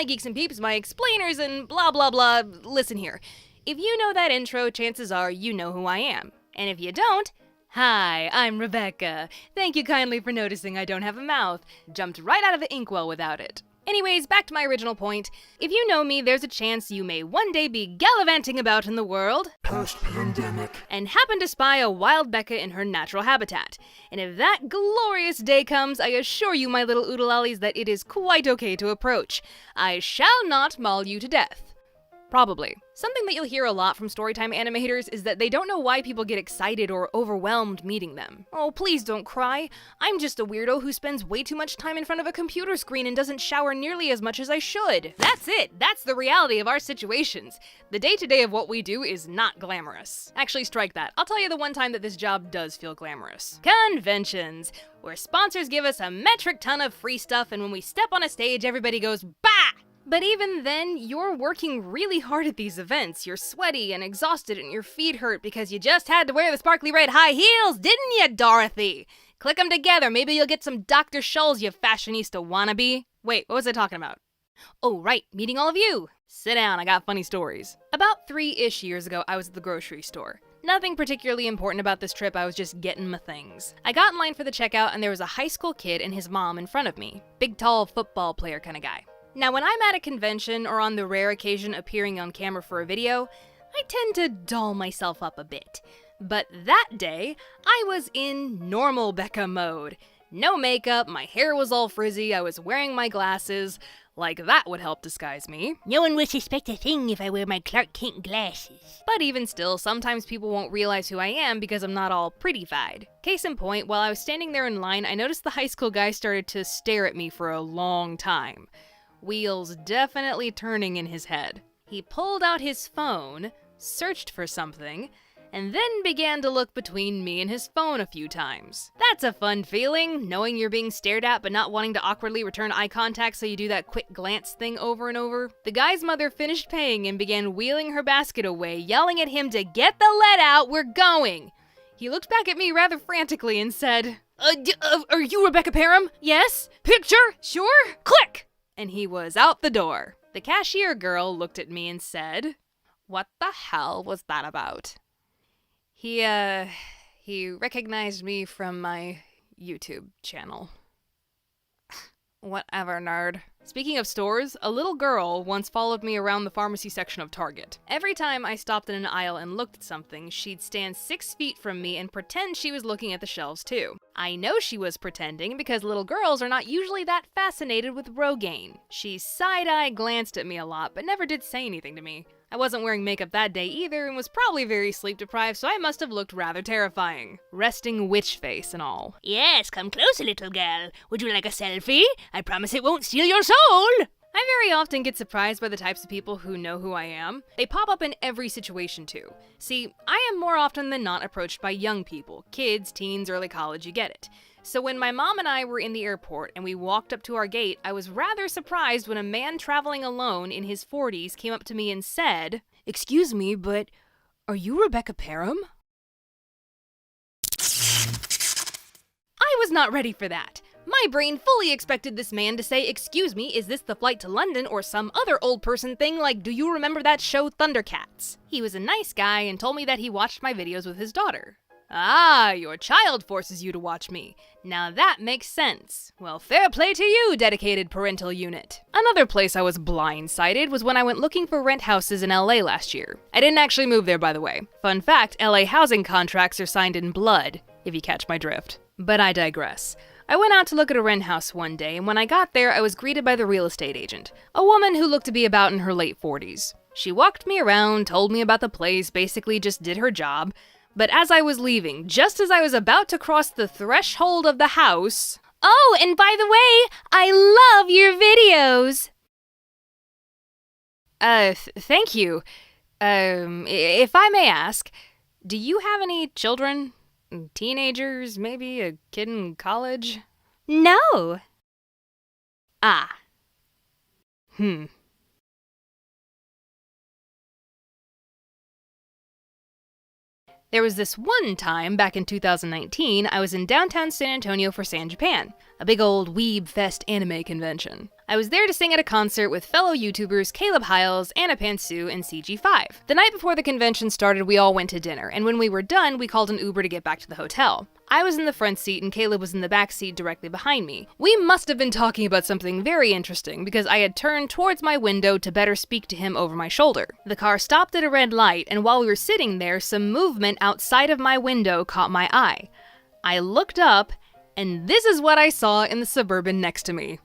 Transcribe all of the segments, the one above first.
my geeks and peeps, my explainers, and blah blah blah, listen here. If you know that intro, chances are you know who I am. And if you don't, hi, I'm Rebecca. Thank you kindly for noticing I don't have a mouth. Jumped right out of the inkwell without it. Anyways, back to my original point. If you know me, there's a chance you may one day be gallivanting about in the world post-pandemic and happen to spy a wild Becca in her natural habitat. And if that glorious day comes, I assure you, my little oodalollies, that it is quite okay to approach. I shall not maul you to death. Probably. Something that you'll hear a lot from Storytime animators is that they don't know why people get excited or overwhelmed meeting them. Oh, please don't cry. I'm just a weirdo who spends way too much time in front of a computer screen and doesn't shower nearly as much as I should. That's it. That's the reality of our situations. The day-to-day of what we do is not glamorous. Actually, strike that. I'll tell you the one time that this job does feel glamorous. Conventions, where sponsors give us a metric ton of free stuff, and when we step on a stage, everybody goes, bah! But even then, you're working really hard at these events. You're sweaty and exhausted and your feet hurt because you just had to wear the sparkly red high heels, didn't you, Dorothy? Click them together, maybe you'll get some Dr. Scholl's, you fashionista wannabe. Wait, what was I talking about? Oh, right, meeting all of you. Sit down, I got funny stories. About 3-ish years ago, I was at the grocery store. Nothing particularly important about this trip, I was just getting my things. I got in line for the checkout and there was a high school kid and his mom in front of me. Big, tall, football player kind of guy. Now, when I'm at a convention or on the rare occasion appearing on camera for a video, I tend to doll myself up a bit. But that day, I was in normal Becca mode. No makeup, my hair was all frizzy, I was wearing my glasses. Like that would help disguise me. No one will suspect a thing if I wear my Clark Kent glasses. But even still, sometimes people won't realize who I am because I'm not all pretty-fied. Case in point, while I was standing there in line, I noticed the high school guy started to stare at me for a long time. Wheels definitely turning in his head. He pulled out his phone, searched for something, and then began to look between me and his phone a few times. That's a fun feeling, knowing you're being stared at but not wanting to awkwardly return eye contact, so you do that quick glance thing over and over. The guy's mother finished paying and began wheeling her basket away, yelling at him to get the lead out, we're going. He looked back at me rather frantically and said, are you Rebecca Parham? Yes? Picture? Sure? Click! And he was out the door. The cashier girl looked at me and said, what the hell was that about? He recognized me from my YouTube channel. Whatever, nerd. Speaking of stores, a little girl once followed me around the pharmacy section of Target. Every time I stopped in an aisle and looked at something, she'd stand 6 feet from me and pretend she was looking at the shelves too. I know she was pretending because little girls are not usually that fascinated with Rogaine. She side-eye glanced at me a lot, but never did say anything to me. I wasn't wearing makeup that day either and was probably very sleep-deprived, so I must have looked rather terrifying. Resting witch face and all. Yes, come closer, little girl. Would you like a selfie? I promise it won't steal your soul. I very often get surprised by the types of people who know who I am. They pop up in every situation too. See, I am more often than not approached by young people. Kids, teens, early college, you get it. So when my mom and I were in the airport and we walked up to our gate, I was rather surprised when a man traveling alone in his 40s came up to me and said, "Excuse me, but are you Rebecca Parham?" I was not ready for that. My brain fully expected this man to say, "Excuse me, is this the flight to London?" or some other old person thing like, "Do you remember that show Thundercats?" He was a nice guy and told me that he watched my videos with his daughter. Ah, your child forces you to watch me. Now that makes sense. Well, fair play to you, dedicated parental unit. Another place I was blindsided was when I went looking for rent houses in LA last year. I didn't actually move there, by the way. Fun fact, LA housing contracts are signed in blood, if you catch my drift. But I digress. I went out to look at a rent house one day, and when I got there, I was greeted by the real estate agent, a woman who looked to be about in her late 40s. She walked me around, told me about the place, basically just did her job. But as I was leaving, just as I was about to cross the threshold of the house... Oh, and by the way, I love your videos! Thank you. If I may ask, do you have any children? Teenagers, maybe a kid in college? No. Ah. There was this one time, back in 2019, I was in downtown San Antonio for San Japan. a big old Weeb Fest anime convention. I was there to sing at a concert with fellow YouTubers Caleb Hiles, Anna Pantsu, and CG5. The night before the convention started, we all went to dinner, and when we were done, we called an Uber to get back to the hotel. I was in the front seat and Caleb was in the back seat directly behind me. We must have been talking about something very interesting because I had turned towards my window to better speak to him over my shoulder. The car stopped at a red light, and while we were sitting there, some movement outside of my window caught my eye. I looked up, and this is what I saw in the Suburban next to me.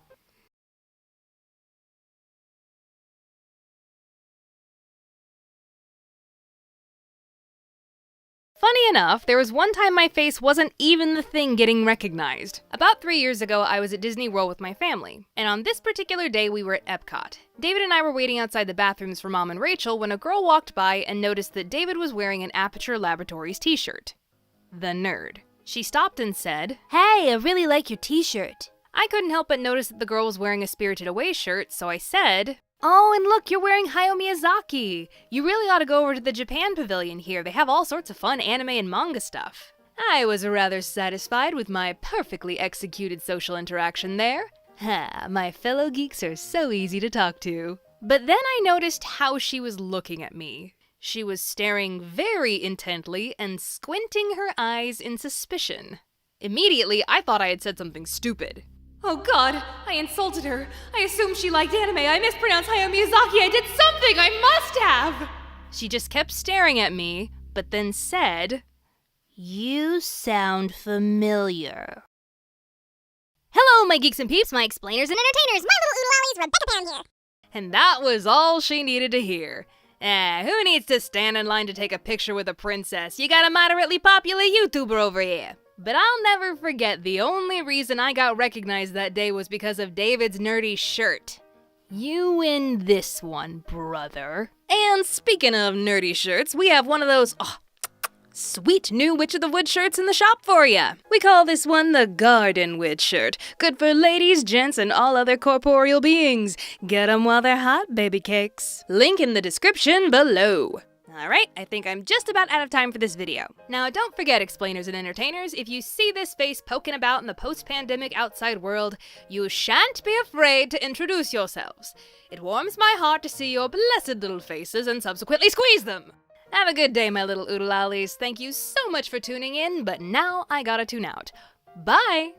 Funny enough, there was one time my face wasn't even the thing getting recognized. About 3 years ago, I was at Disney World with my family, and on this particular day we were at Epcot. David and I were waiting outside the bathrooms for Mom and Rachel when a girl walked by and noticed that David was wearing an Aperture Laboratories t-shirt. The nerd. She stopped and said, Hey, I really like your t-shirt. I couldn't help but notice that the girl was wearing a Spirited Away shirt, so I said, Oh, and look, you're wearing Hayao Miyazaki. You really ought to go over to the Japan Pavilion here. They have all sorts of fun anime and manga stuff. I was rather satisfied with my perfectly executed social interaction there. Ha, my fellow geeks are so easy to talk to. But then I noticed how she was looking at me. She was staring very intently and squinting her eyes in suspicion. Immediately, I thought I had said something stupid. Oh god, I insulted her. I assumed she liked anime. I mispronounced Hayao Miyazaki. I did something. I must have. She just kept staring at me, but then said, You sound familiar. Hello, my geeks and peeps, My explainers and entertainers, my little oodle-ollies, Rebecca Pound here. And that was all she needed to hear. Who needs to stand in line to take a picture with a princess? You got a moderately popular YouTuber over here. But I'll never forget the only reason I got recognized that day was because of David's nerdy shirt. You win this one, brother. And speaking of nerdy shirts, we have one of those sweet new Witch of the Wood shirts in the shop for ya. We call this one the Garden Witch shirt. Good for ladies, gents, and all other corporeal beings. Get 'em while they're hot, baby cakes. Link in the description below. Alright, I think I'm just about out of time for this video. Now don't forget, explainers and entertainers, if you see this face poking about in the post-pandemic outside world, you shan't be afraid to introduce yourselves. It warms my heart to see your blessed little faces and subsequently squeeze them. Have a good day, my little oodle-ollies. Thank you so much for tuning in, but now I gotta tune out. Bye!